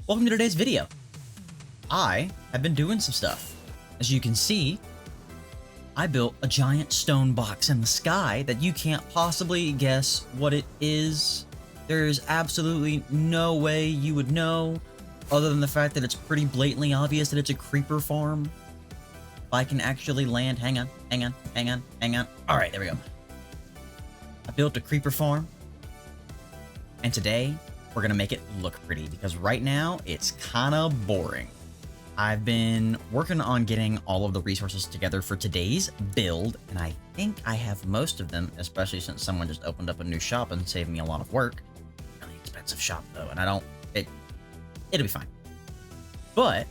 Welcome to today's video. I have been doing some stuff. As you can see, I built a giant stone box in the sky that you can't possibly guess what it is. There's absolutely no way you would know, other than the fact that it's pretty blatantly obvious that it's a creeper farm. If I can actually land, hang on. Alright, there we go. I built a creeper farm, and today we're gonna make it look pretty, because right now it's kinda boring. I've been working on getting all of the resources together for today's build, and I think I have most of them, especially since someone just opened up a new shop and saved me a lot of work. Really expensive shop though, and it'll be fine. But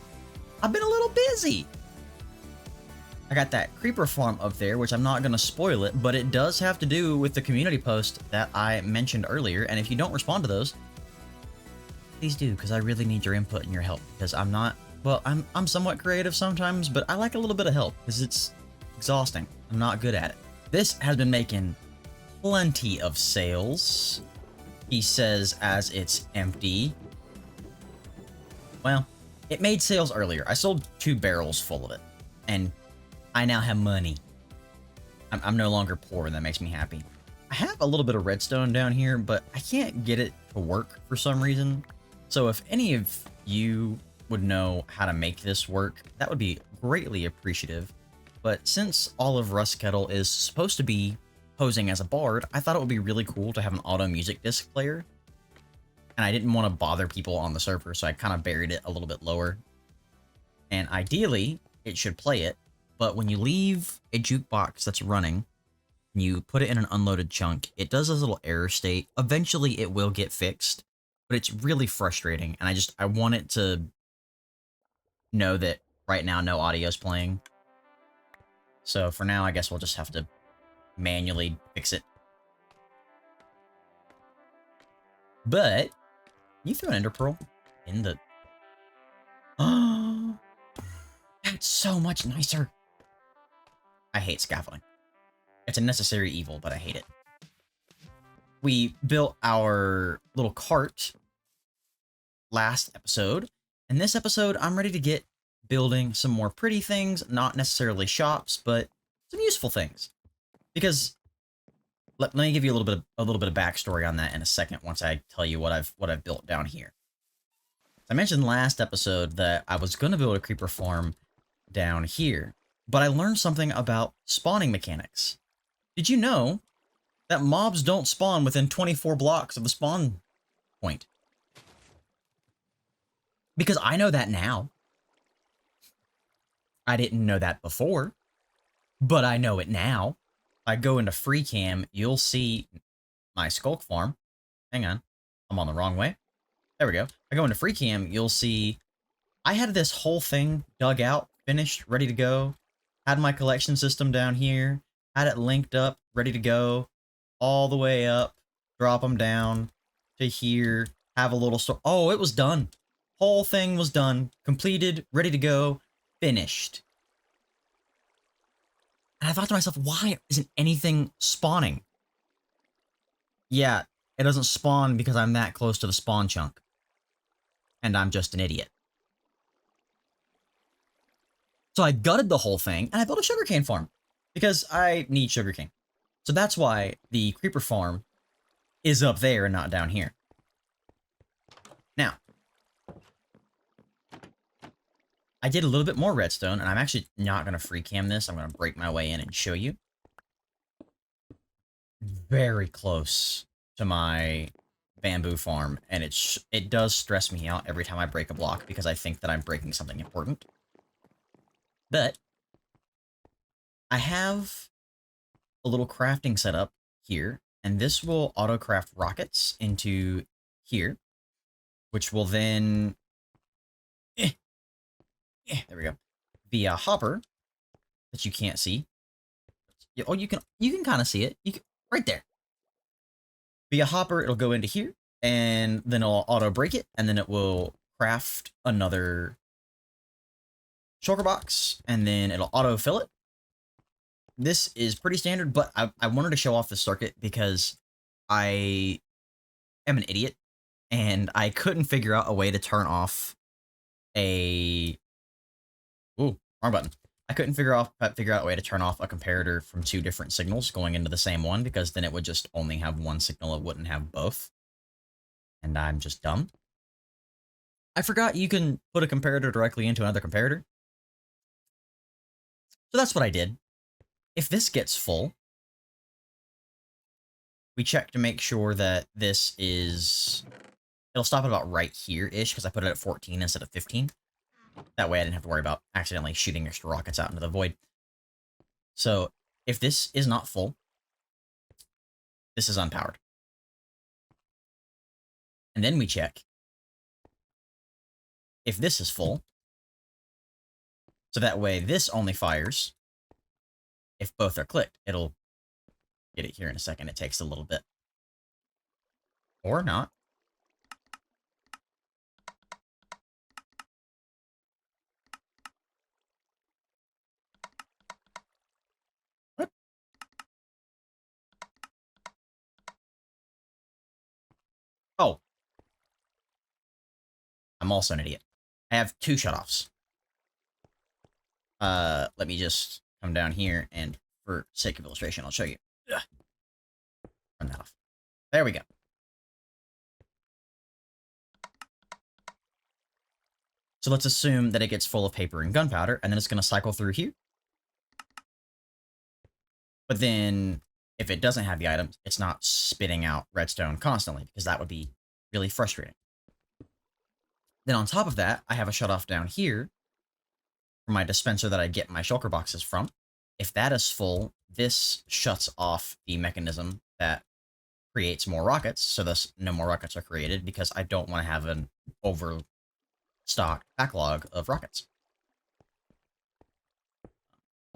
I've been a little busy. I got that creeper farm up there, which I'm not going to spoil it, but it does have to do with the community post that I mentioned earlier, and if you don't respond to those, please do, because I really need your input and your help, because I'm not, well, I'm somewhat creative sometimes, but I like a little bit of help, because it's exhausting. I'm not good at it. This has been making plenty of sales, he says as it's empty. Well, it made sales earlier. I sold 2 barrels full of it, and I now have money. I'm no longer poor, and that makes me happy. I have a little bit of redstone down here, but I can't get it to work for some reason. So if any of you would know how to make this work, that would be greatly appreciative. But since all of Rust Kettle is supposed to be posing as a bard, I thought it would be really cool to have an auto music disc player. And I didn't want to bother people on the server, so I kind of buried it a little bit lower. And ideally, it should play it. But when you leave a jukebox that's running, and you put it in an unloaded chunk, it does this little error state. Eventually, it will get fixed, but it's really frustrating. And I want it to know that right now no audio's playing. So for now, I guess we'll just have to manually fix it. But you throw an ender pearl in the... Oh, that's so much nicer. I hate scaffolding. It's a necessary evil, but I hate it. We built our little cart last episode, and this episode I'm ready to get building some more pretty things, not necessarily shops, but some useful things. Because let me give you a little bit of backstory on that in a second once I tell you what I've built down here. I mentioned last episode that I was going to build a creeper farm down here, but I learned something about spawning mechanics. Did you know that mobs don't spawn within 24 blocks of the spawn point? Because I know that now. I didn't know that before, but I know it now. I go into free cam, you'll see my skulk farm. Hang on, I'm on the wrong way. There we go. I go into free cam, you'll see I had this whole thing dug out, finished, ready to go. Had my collection system down here, had it linked up, ready to go, all the way up, drop them down to here, have a little store. Oh, it was done. Whole thing was done, completed, ready to go, finished. And I thought to myself, why isn't anything spawning? Yeah, it doesn't spawn because I'm that close to the spawn chunk. And I'm just an idiot. So I gutted the whole thing, and I built a sugarcane farm, because I need sugarcane. So that's why the creeper farm is up there and not down here. Now, I did a little bit more redstone, and I'm actually not going to free cam this. I'm going to break my way in and show you. Very close to my bamboo farm, and it does stress me out every time I break a block, because I think that I'm breaking something important. But I have a little crafting setup here, and this will auto-craft rockets into here, which will then, there we go, via hopper that you can't see. Oh, you can kind of see it. Right there. Via hopper, it'll go into here, and then it'll auto-break it, and then it will craft another shulker box, and then it'll auto-fill it. This is pretty standard, but I wanted to show off the circuit because I am an idiot, and I couldn't figure out a way to turn off a... Ooh, wrong button. I couldn't figure out a way to turn off a comparator from two different signals going into the same one, because then it would just only have one signal, it wouldn't have both. And I'm just dumb. I forgot you can put a comparator directly into another comparator. So that's what I did. If this gets full, we check to make sure that this is... It'll stop at about right here-ish, because I put it at 14 instead of 15. That way I didn't have to worry about accidentally shooting extra rockets out into the void. So, if this is not full, this is unpowered. And then we check if this is full. So that way this only fires if both are clicked. It'll get it here in a second. It takes a little bit. Or not. What? Oh. I'm also an idiot. I have two shutoffs. Let me just come down here, and for sake of illustration, I'll show you. Ugh. Turn that off. There we go. So let's assume that it gets full of paper and gunpowder, and then it's going to cycle through here. But then, if it doesn't have the items, it's not spitting out redstone constantly, because that would be really frustrating. Then on top of that, I have a shutoff down here for my dispenser that I get my shulker boxes from. If that is full, this shuts off the mechanism that creates more rockets, so thus no more rockets are created, because I don't want to have an overstocked backlog of rockets.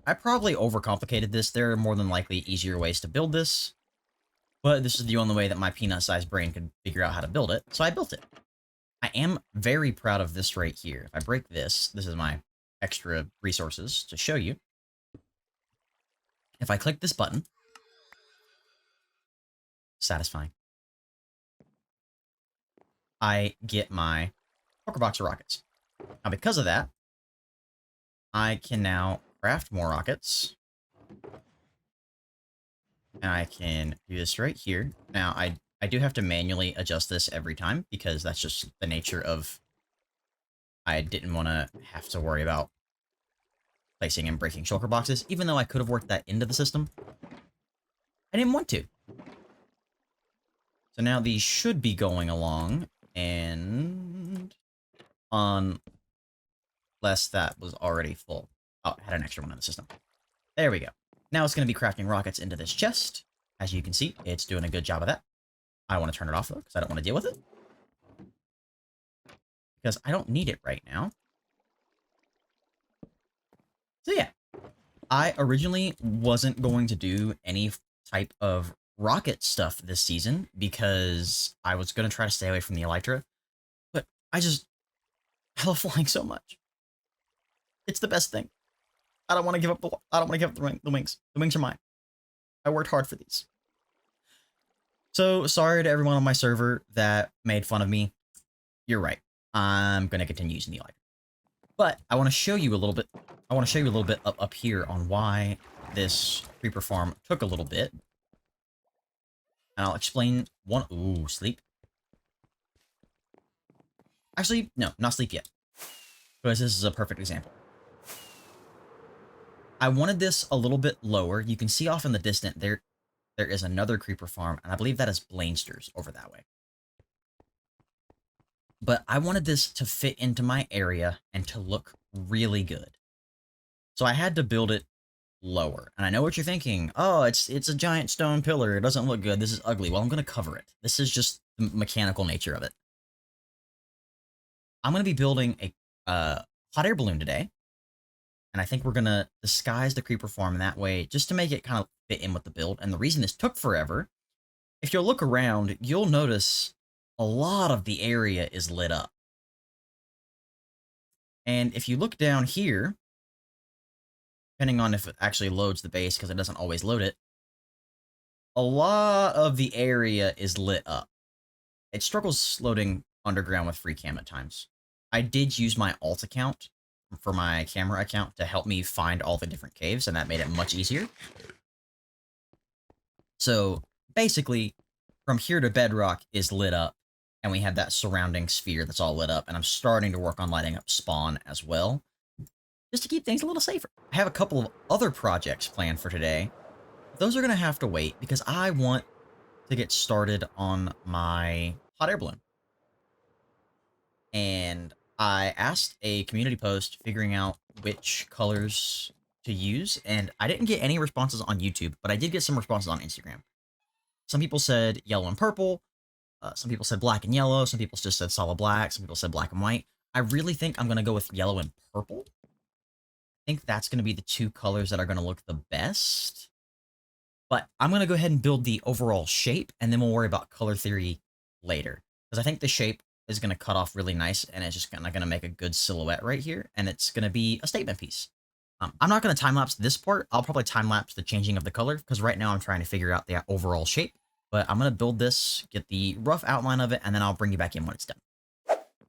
I probably overcomplicated this. There are more than likely easier ways to build this, but this is the only way that my peanut-sized brain could figure out how to build it, so I built it. I am very proud of this right here. If I break this, this is my extra resources to show you. If I click this button, satisfying, I get my poker box of rockets. Now, because of that, I can now craft more rockets. And I can do this right here. Now, I do have to manually adjust this every time, because that's just the nature of... I didn't want to have to worry about placing and breaking shulker boxes, even though I could have worked that into the system. I didn't want to. So now these should be going along, and... unless that was already full. Oh, I had an extra one in the system. There we go. Now it's going to be crafting rockets into this chest. As you can see, it's doing a good job of that. I want to turn it off, though, because I don't want to deal with it. Because I don't need it right now. So yeah, I originally wasn't going to do any type of rocket stuff this season, because I was going to try to stay away from the Elytra. But I love flying so much. It's the best thing. I don't want to give up the wings. The wings are mine. I worked hard for these. So, sorry to everyone on my server that made fun of me. You're right. I'm going to continue using the Elytra. But I want to show you a little bit. I want to show you a little bit up here on why this creeper farm took a little bit. And I'll explain one. Ooh, sleep. Actually, no, not sleep yet. Because this is a perfect example. I wanted this a little bit lower. You can see off in the distance there is another creeper farm, and I believe that is Blainsters over that way. But I wanted this to fit into my area and to look really good. So I had to build it lower. And I know what you're thinking. Oh, it's a giant stone pillar. It doesn't look good. This is ugly. Well, I'm going to cover it. This is just the mechanical nature of it. I'm going to be building a hot air balloon today. And I think we're going to disguise the creeper farm in that way, just to make it kind of fit in with the build. And the reason this took forever, if you'll look around, you'll notice a lot of the area is lit up. And if you look down here, depending on if it actually loads the base, because it doesn't always load it, a lot of the area is lit up. It struggles loading underground with free cam at times. I did use my alt account for my camera account to help me find all the different caves, and that made it much easier. So basically, from here to bedrock is lit up, and we have that surrounding sphere that's all lit up, and I'm starting to work on lighting up spawn as well, just to keep things a little safer. I have a couple of other projects planned for today. Those are going to have to wait because I want to get started on my hot air balloon. And I asked a community post figuring out which colors to use, and I didn't get any responses on YouTube, but I did get some responses on Instagram. Some people said yellow and purple, some people said black and yellow, some people just said solid black, some people said black and white. I really think I'm going to go with yellow and purple. I think that's going to be the two colors that are going to look the best. But I'm going to go ahead and build the overall shape, and then we'll worry about color theory later. Because I think the shape is going to cut off really nice, and it's just going to make a good silhouette right here, and it's going to be a statement piece. I'm not going to time-lapse this part. I'll probably time-lapse the changing of the color, because right now I'm trying to figure out the overall shape. But I'm going to build this, get the rough outline of it, and then I'll bring you back in when it's done.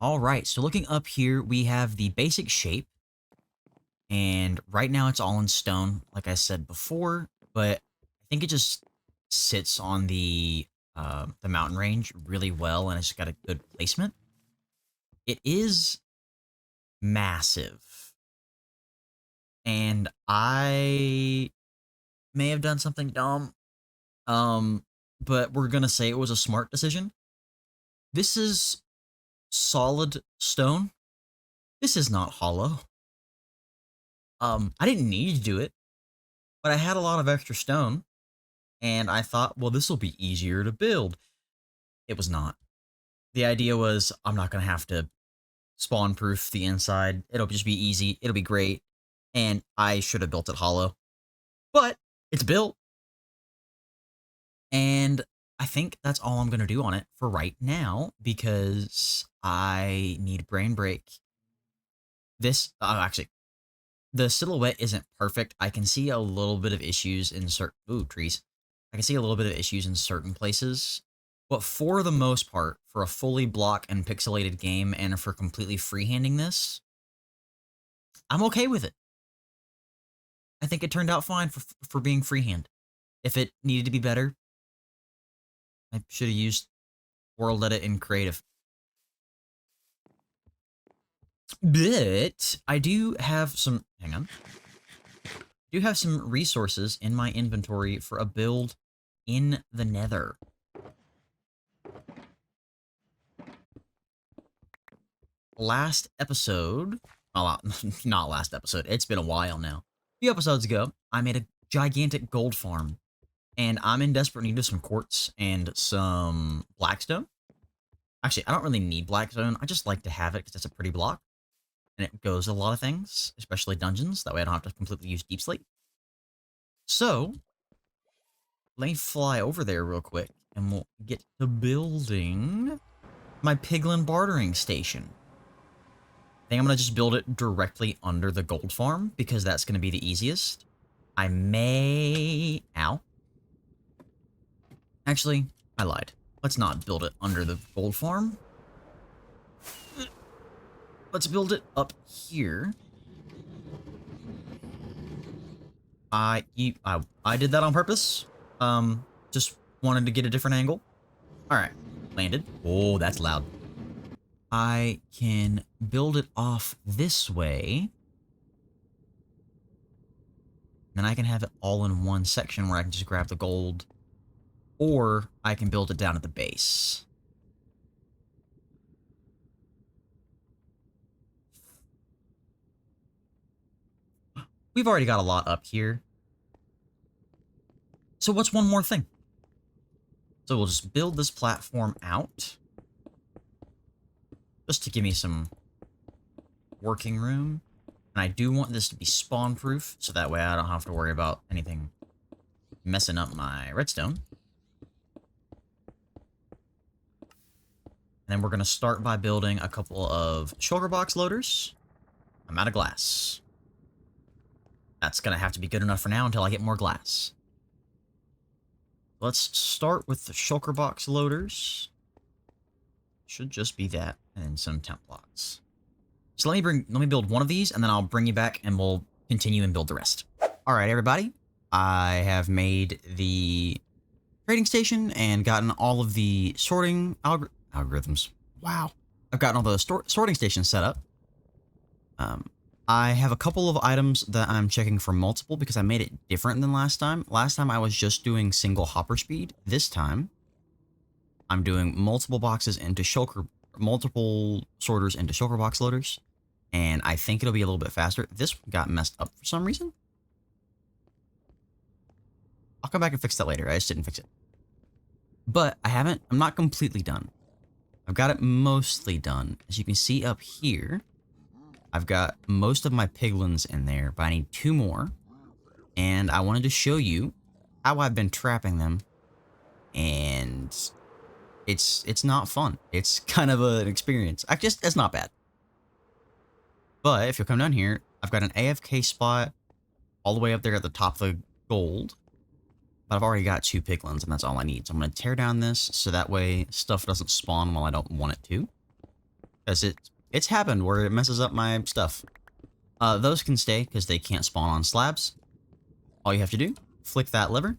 All right, so looking up here, we have the basic shape. And right now it's all in stone, like I said before, but I think it just sits on the mountain range really well, and it's got a good placement. It is massive, and I may have done something dumb, but we're gonna say it was a smart decision. This is solid stone. This is not hollow. I didn't need to do it, but I had a lot of extra stone, and I thought, well, this will be easier to build. It was not. The idea was, I'm not going to have to spawn-proof the inside. It'll just be easy. It'll be great. And I should have built it hollow. But it's built. And I think that's all I'm going to do on it for right now, because I need brain break. This, actually, the silhouette isn't perfect. I can see a little bit of issues in certain, trees. I can see a little bit of issues in certain places, but for the most part, for a fully block and pixelated game and for completely freehanding this, I'm okay with it. I think it turned out fine for being freehand. If it needed to be better, I should have used World Edit in Creative. But I do have some, hang on. I do have some resources in my inventory for a build in the Nether. Last episode, well, not last episode, it's been a while now. A few episodes ago, I made a gigantic gold farm, and I'm in desperate need of some quartz and some blackstone. Actually, I don't really need blackstone, I just like to have it because it's a pretty block, and it goes a lot of things, especially dungeons, that way I don't have to completely use deep slate. So, let me fly over there real quick, and we'll get to building my piglin bartering station. I think I'm going to just build it directly under the gold farm, because that's going to be the easiest. I may... Ow. Actually, I lied. Let's not build it under the gold farm. Let's build it up here. I did that on purpose. Just wanted to get a different angle. Alright, landed. Oh, that's loud. I can build it off this way. Then I can have it all in one section where I can just grab the gold. Or I can build it down at the base. We've already got a lot up here. So what's one more thing? So we'll just build this platform out. Just to give me some working room. And I do want this to be spawn-proof, so that way I don't have to worry about anything messing up my redstone. And then we're going to start by building a couple of shulker box loaders. I'm out of glass. That's going to have to be good enough for now until I get more glass. Let's start with the shulker box loaders. should just be that, and some temp blocks. So let me build one of these, and then I'll bring you back, and we'll continue and build the rest. All right, everybody. I have made the trading station and gotten all of the sorting algorithms. Wow. I've gotten all the sorting stations set up. I have a couple of items that I'm checking for multiple because I made it different than last time. Last time I was just doing single hopper speed. This time, I'm doing multiple boxes into shulker, multiple sorters into shulker box loaders, and I think it'll be a little bit faster. This got messed up for some reason. I'll come back and fix that later. I just didn't fix it. But I'm not completely done. I've got it mostly done. As you can see up here, I've got most of my piglins in there, but I need 2 more. And I wanted to show you how I've been trapping them. And it's not fun. It's kind of an experience. It's not bad. But if you come down here, I've got an AFK spot all the way up there at the top of the gold. But I've already got 2 piglins, and that's all I need. So I'm going to tear down this, so that way stuff doesn't spawn while I don't want it to. Because it's happened where it messes up my stuff. Those can stay, because they can't spawn on slabs. All you have to do, flick that lever.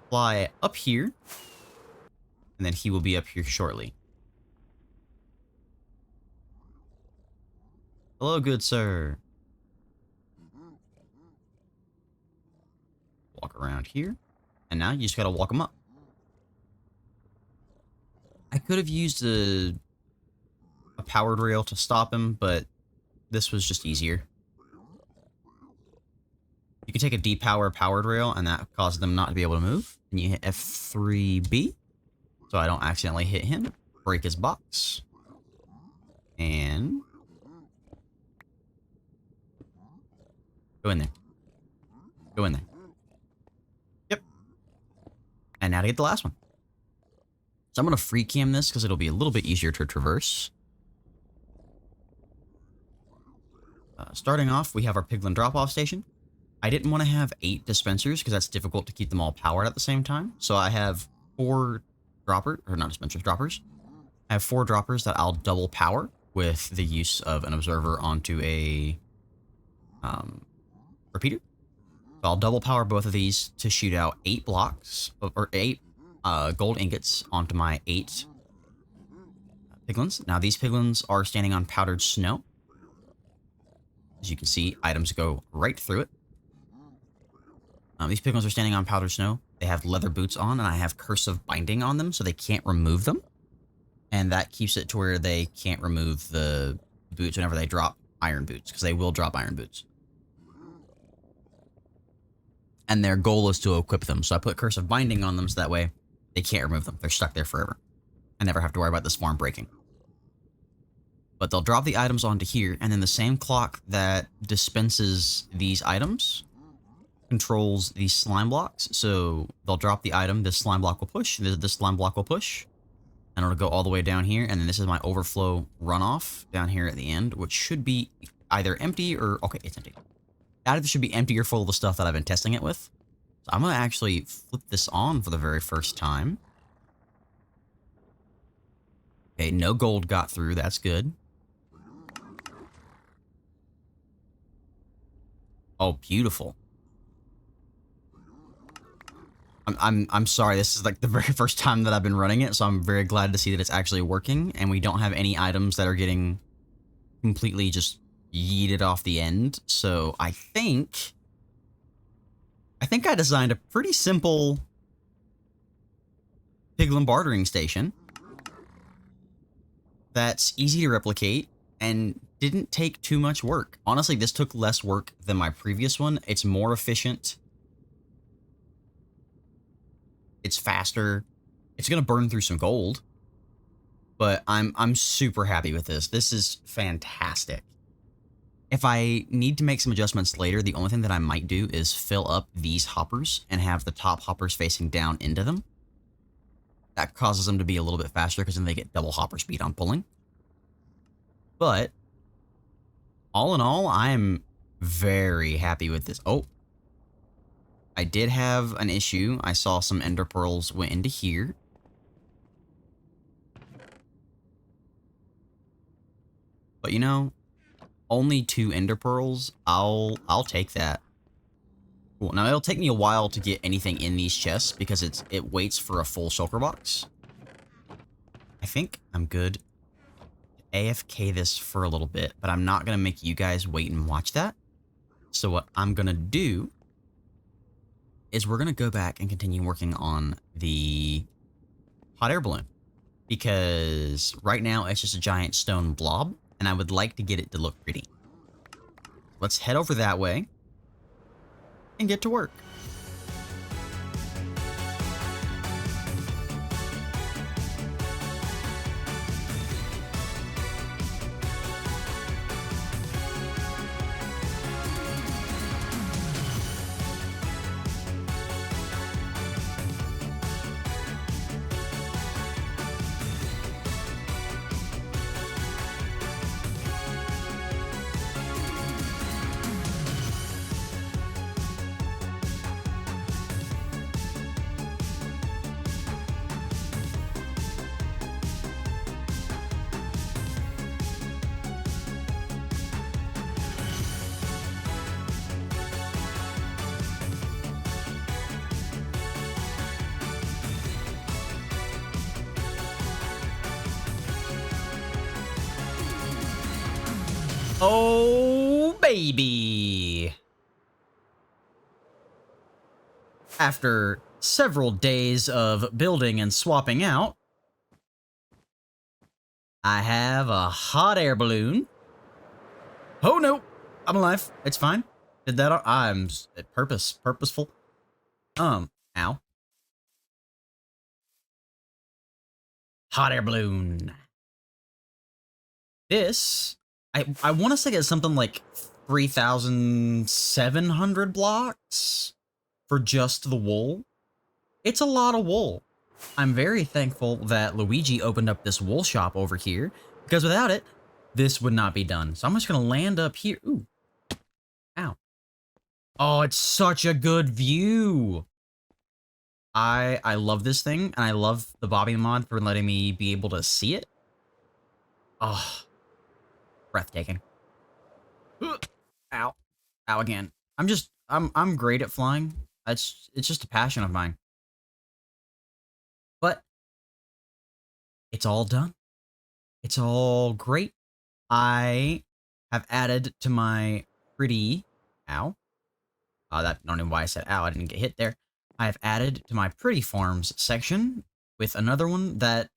Fly up here. And then he will be up here shortly. Hello, good sir. Walk around here, and now you just gotta walk them up. I could have used a powered rail to stop him, but this was just easier. You can take a depower powered rail, and that causes them not to be able to move. And you hit F3B, so I don't accidentally hit him, break his box, and go in there. Go in there. And now to get the last one. So I'm going to free cam this because it'll be a little bit easier to traverse. Starting off, we have our piglin drop-off station. I didn't want to have 8 dispensers because that's difficult to keep them all powered at the same time. So I have 4 droppers. I have 4 droppers that I'll double power with the use of an observer onto a repeater. So I'll double power both of these to shoot out 8 blocks, or 8 gold ingots onto my 8 piglins. Now these piglins are standing on powdered snow. As you can see, items go right through it. These piglins are standing on powdered snow. They have leather boots on, and I have cursive binding on them, so they can't remove them. And that keeps it to where they can't remove the boots whenever they drop iron boots, because they will drop iron boots. And their goal is to equip them. So I put cursive binding on them so that way they can't remove them. They're stuck there forever. I never have to worry about this farm breaking. But they'll drop the items onto here, and then the same clock that dispenses these items controls these slime blocks. So they'll drop the item, this slime block will push, this slime block will push, and it'll go all the way down here. And then this is my overflow runoff down here at the end, which should be either empty or... Okay, it's empty. That should be empty or full of the stuff that I've been testing it with. So I'm going to actually flip this on for the very first time. Okay, no gold got through. That's good. Oh, beautiful. I'm sorry. This is like the very first time that I've been running it, so I'm very glad to see that it's actually working, and we don't have any items that are getting completely just yeeted off the end. So I think I designed a pretty simple piglin bartering station that's easy to replicate and didn't take too much work. Honestly, this took less work than my previous one. It's more efficient. It's faster. It's gonna burn through some gold, but I'm super happy with this. This is fantastic. If I need to make some adjustments later, the only thing that I might do is fill up these hoppers and have the top hoppers facing down into them. That causes them to be a little bit faster because then they get double hopper speed on pulling. But all in all, I'm very happy with this. Oh, I did have an issue. I saw some ender pearls went into here. But you know, only 2 ender pearls. I'll take that. Cool. Now it'll take me a while to get anything in these chests because it waits for a full shulker box. I think I'm good. AFK this for a little bit, but I'm not gonna make you guys wait and watch that. So what I'm gonna do is we're gonna go back and continue working on the hot air balloon, because right now it's just a giant stone blob and I would like to get it to look pretty. Let's head over that way and get to work. Oh, baby. After several days of building and swapping out, I have a hot air balloon. Oh, no. I'm alive. It's fine. Did that on... I'm purposeful. Ow. Hot air balloon. This... I want to say it's something like 3,700 blocks for just the wool. It's a lot of wool. I'm very thankful that Luigi opened up this wool shop over here, because without it, this would not be done. So I'm just going to land up here. Ooh. Ow. Oh, it's such a good view. I love this thing, and I love the Bobby mod for letting me be able to see it. Oh. Breathtaking. Ow. Ow again. I'm great at flying. It's just a passion of mine. But it's all done. It's all great. I have added to my pretty... Ow. I don't know why I said ow. I didn't get hit there. I have added to my pretty farms section with another one that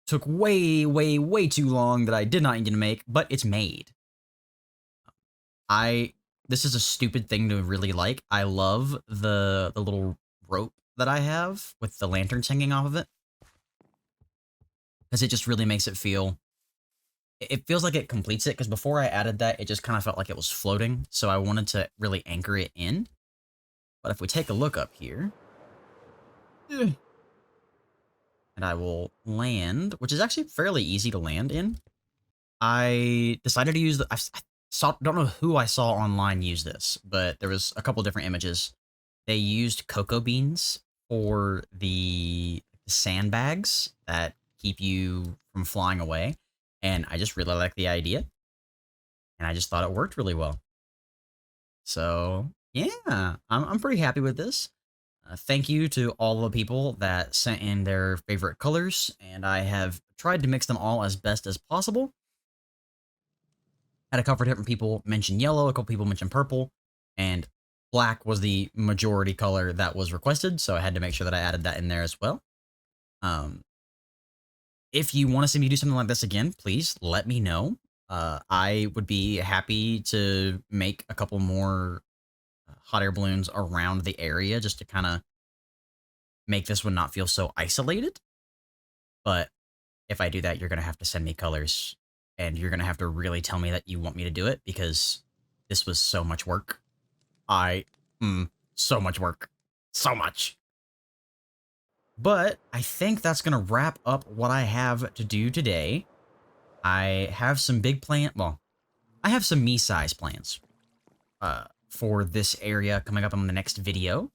took way, way, way too long that I did not need to make, but it's made. This is a stupid thing to really like. I love the little rope that I have with the lanterns hanging off of it, because it just really makes it feel... It feels like it completes it, because before I added that, it just kind of felt like it was floating, so I wanted to really anchor it in. But if we take a look up here... And I will land, which is actually fairly easy to land in. I decided to use the... don't know who I saw online use this, but there was a couple different images. They used cocoa beans for the sandbags that keep you from flying away, and I just really like the idea, and I just thought it worked really well. So yeah, I'm pretty happy with this. Thank you to all the people that sent in their favorite colors, and I have tried to mix them all as best as possible. Had a couple of different people mention yellow, a couple people mentioned purple, and black was the majority color that was requested, so I had to make sure that I added that in there as well. If you want to see me do something like this again, please let me know. I would be happy to make a couple more hot air balloons around the area just to kind of make this one not feel so isolated. But if I do that, you're going to have to send me colors, and you're going to have to really tell me that you want me to do it, because this was so much work. So much work. So much. But I think that's going to wrap up what I have to do today. I have some big well, I have some me-size plans for this area coming up on the next video.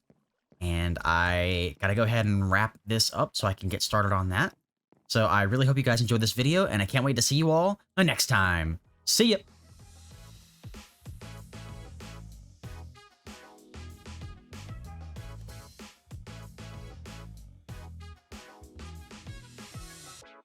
And I got to go ahead and wrap this up so I can get started on that. So I really hope you guys enjoyed this video, and I can't wait to see you all next time. See ya!